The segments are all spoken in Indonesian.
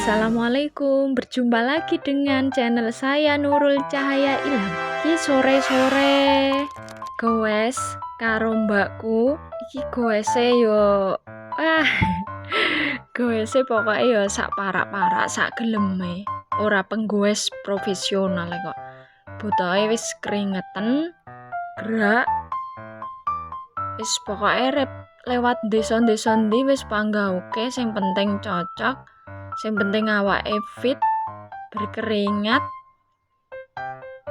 Assalamualaikum, berjumpa lagi dengan channel saya Nurul Cahaya Ilham. Iki sore-sore goes karo mbakku. Iki goese yo goese pokoknya yo sak parak-parak, sak geleme. Ora penggoes profesional kok. Butuhe wis keringetan, gerak. Wis pokoknya lewat desa-desa ndi wis panggauke, sing penting cocok. Sing penting awake fit, berkeringat.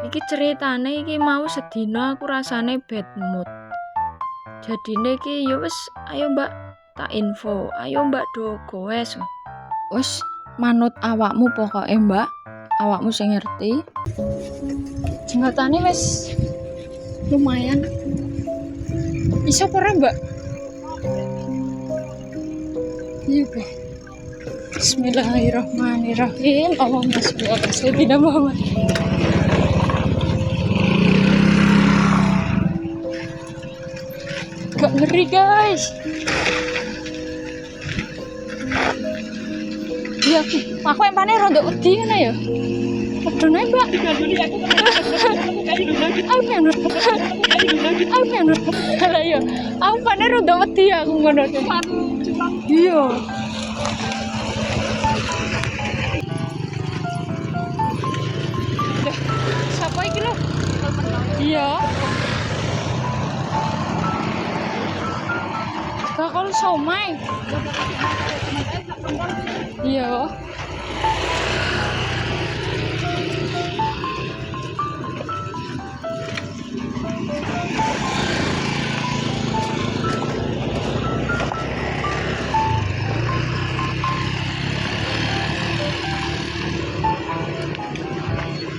Iki ceritane iki mau sedina aku rasane bad mood. Jadine iki ya wis ayo Mbak tak info, ayo Mbak do goes. Wis manut awakmu pokoke Mbak, awakmu sing ngerti. Jembatane wis lumayan. Iso ora Mbak? Iya Mbak. Bismillahirrahmanirrahim. Allahumma sholli ala sayyidina Muhammad. Gak ngeri guys. Ya aku empane rondo wedi ngene ya. Padone Mbak. Ayo. Aku pane rondo wedi aku ngono. Iya. Siapa iki lho? Iya. Bakal somai. Iya.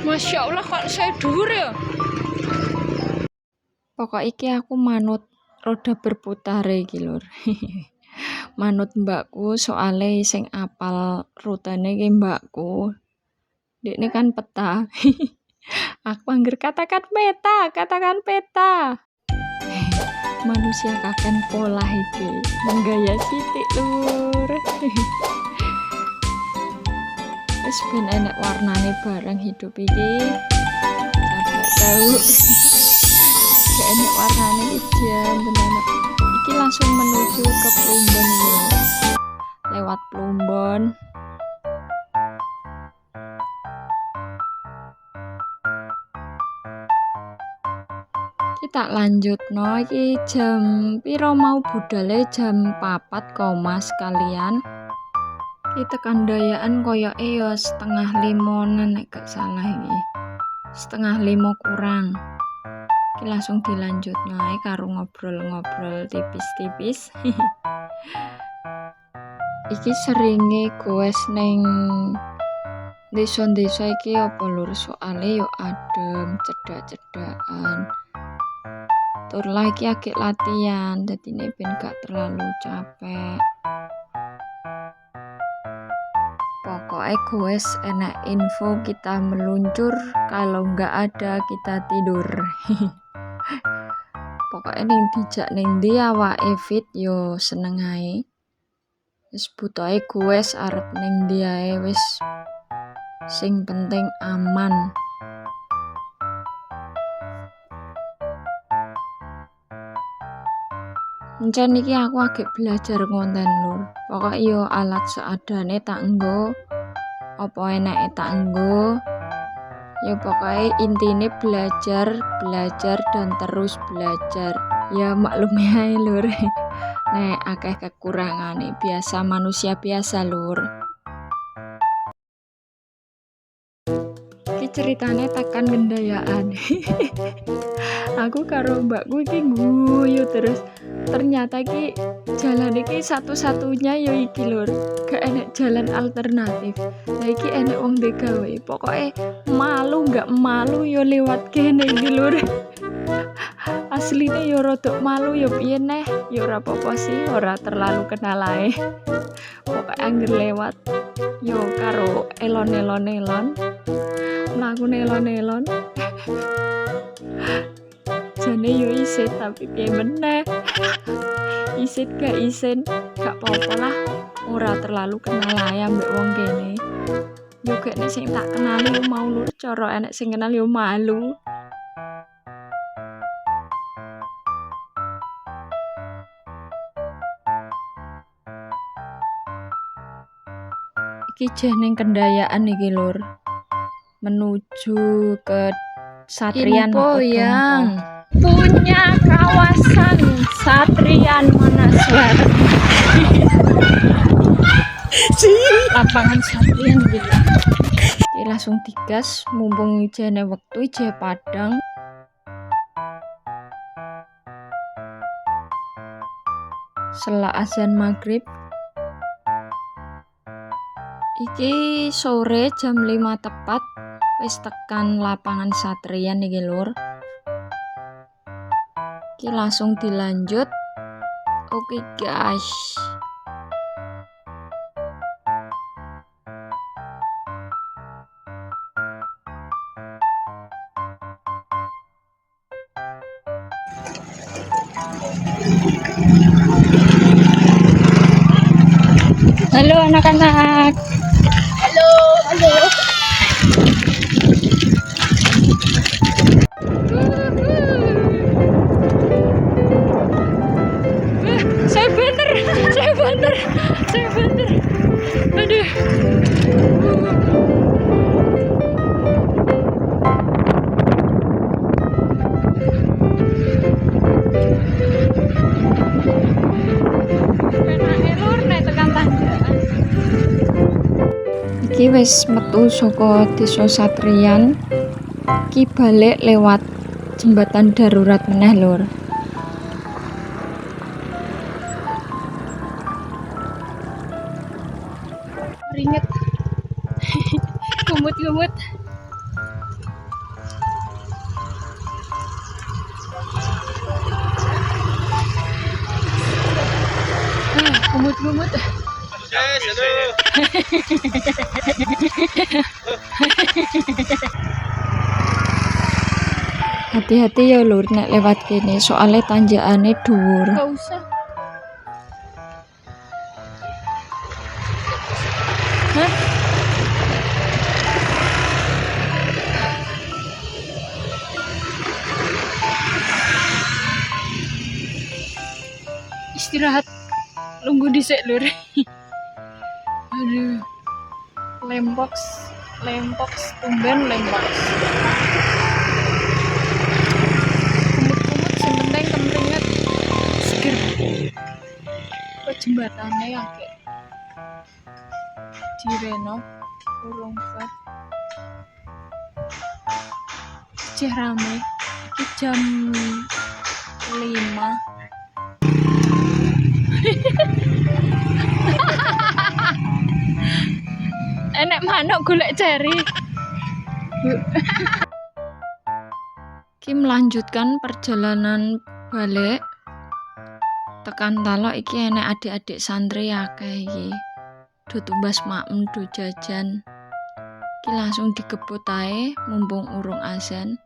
Masya Allah kok saya dhuwur ya. Pokok iki aku manut roda berputar iki lur. Manut mbakku soale sing apal rutene iki mbakku. Dekne kan peta. Aku angger katakan peta. Manusia kaken pola iki. Menggaya sithik lur. Wis ben enek warnane bareng hidup iki. Sampai tahu. Gak enek warnane iki jam bener. Iki langsung menuju ke Plumbon ini. Lewat Plumbon. Kita lanjut no iki jam piro mau budale jam 4 sekalian. Kita kandayaan koyoke ya 4:30 nek gak salah iki. 4:30 kurang. Iki langsung dilanjut nae karo ngobrol-ngobrol tipis-tipis. Iki seringe goes ning desa-desa iki apa lur, soale yo adem, cedak-cedakan. Tur lagi agek latihan, dadine ben gak terlalu capek. Pokoknya goes enak info kita meluncur, kalau nggak ada kita tidur. Pokoknya ning dijak ning ndi awake fit yo seneng ae. Wis butuhe goes arep ning ndi ae wis sing penting aman. Encen iki aku agek belajar konten lur. Pokoknya yo alat seadane tak nggo. Apa enake tak nggo. Ya pokoknya intine belajar dan terus belajar. Ya maklumi ae lur. Nek akeh kekurangane biasa manusia biasa lur. Iki ceritane tekan gendayaan. Aku karo mbakku iki guyu terus. Ternyata ki jalan iki satu-satunya ya iki lur. Gak enek jalan alternatif. Lah iki enek wong degawe. Pokoke malu gak malu ya lewat kene iki lur. Asline ya rodok malu ya piye neh. Ya ora apa-apa sih, ora terlalu kenal ae. Pokoke angger lewat yo karo elon-elon. Mlaku elon-elon. Jane yo isin tapi piye meneh. Isin gak isin gak apa-apa lah, ora terlalu kenal ae ambek wong kene. Yo kene sing tak kenali yo mau lur, cara enek sing kenal yo malu. Iki jeneng Kendayaan iki lur. Menuju ke Satrian Info yang punya kawasan Satrian Manaswer. Lapangan Satrian gitu. Oke, langsung digas mumpung ijene wektu ije padang. Setelah azan maghrib. Iki sore jam 5 tepat wis tekan lapangan Satrian iki lur. Iki langsung dilanjut. Oke guys. Halo anak-anak. halo. Saya bener. Aduh. Penake lur nek tekan tanjakan. Iki wis metu saka Desa Satrian. Iki balik lewat jembatan darurat meneh lur. Ringet. Kumut-kumut. Kumut-kumut. Hati-hati ya lur nek lewat kene soalnya tanjakane dhuwur. Gak usah. Istirahat. Nunggu dhisik lur. Aduh. Lemboks, tumben lemboks. Kumut-kumut sing penting kemringet seger. Kok jembatannya ya kayak direnov urung bar. Cih rame. Iki jam 5. Enek manuk golek ceri. Ki melanjutkan perjalanan balik tekan Talok. Iki enek adik-adik santri akeh iki. Do tumbas maem do jajan. Ki langsung digebut ae mumpung urung azan.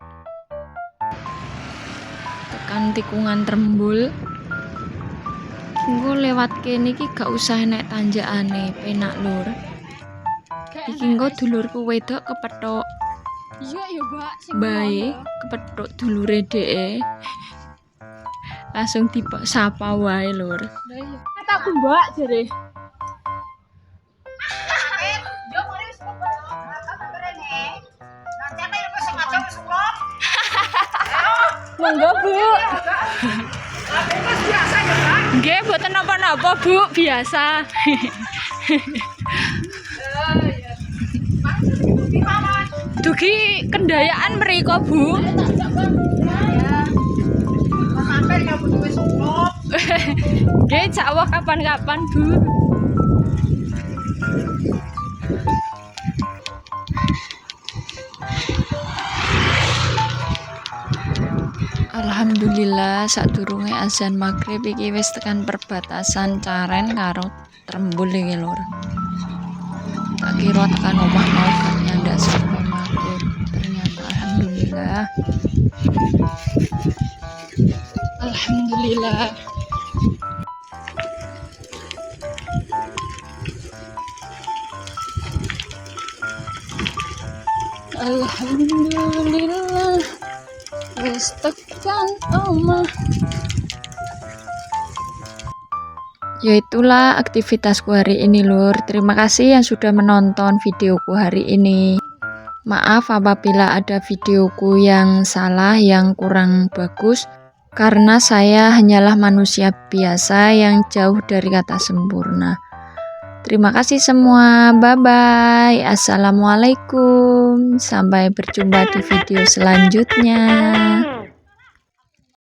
Tekan tikungan Trembul. Engko lewat kene iki gak usah enek tanjakane, penak lur. Iki engko dulurku wedok kepethuk. Iya ya, Mbak. Bae kepethuk dulure dheke. Langsung sapa wae lur. Lah iya. Kataku Mbak jare. Monggo, Bu. Nggih, mboten napa-napa, Bu, biasa. Dugi Kendayaan mriko, Bu. Nggih, cawah kapan-kapan, Bu. Alhamdulillah sadurunge azan maghrib iki wis tekan perbatasan Caren karo Trembul iki lur. Tak kira tekan omah mau gak nyandak sampai maghrib. Ternyata alhamdulillah. Alhamdulillah. Alhamdulillah wis tekan omah. Ya itulah aktivitasku hari ini lur. Terima kasih yang sudah menonton videoku hari ini. Maaf apabila ada videoku yang salah, yang kurang bagus, karena saya hanyalah manusia biasa yang jauh dari kata sempurna. Terima kasih semua, bye-bye, assalamualaikum, sampai berjumpa di video selanjutnya.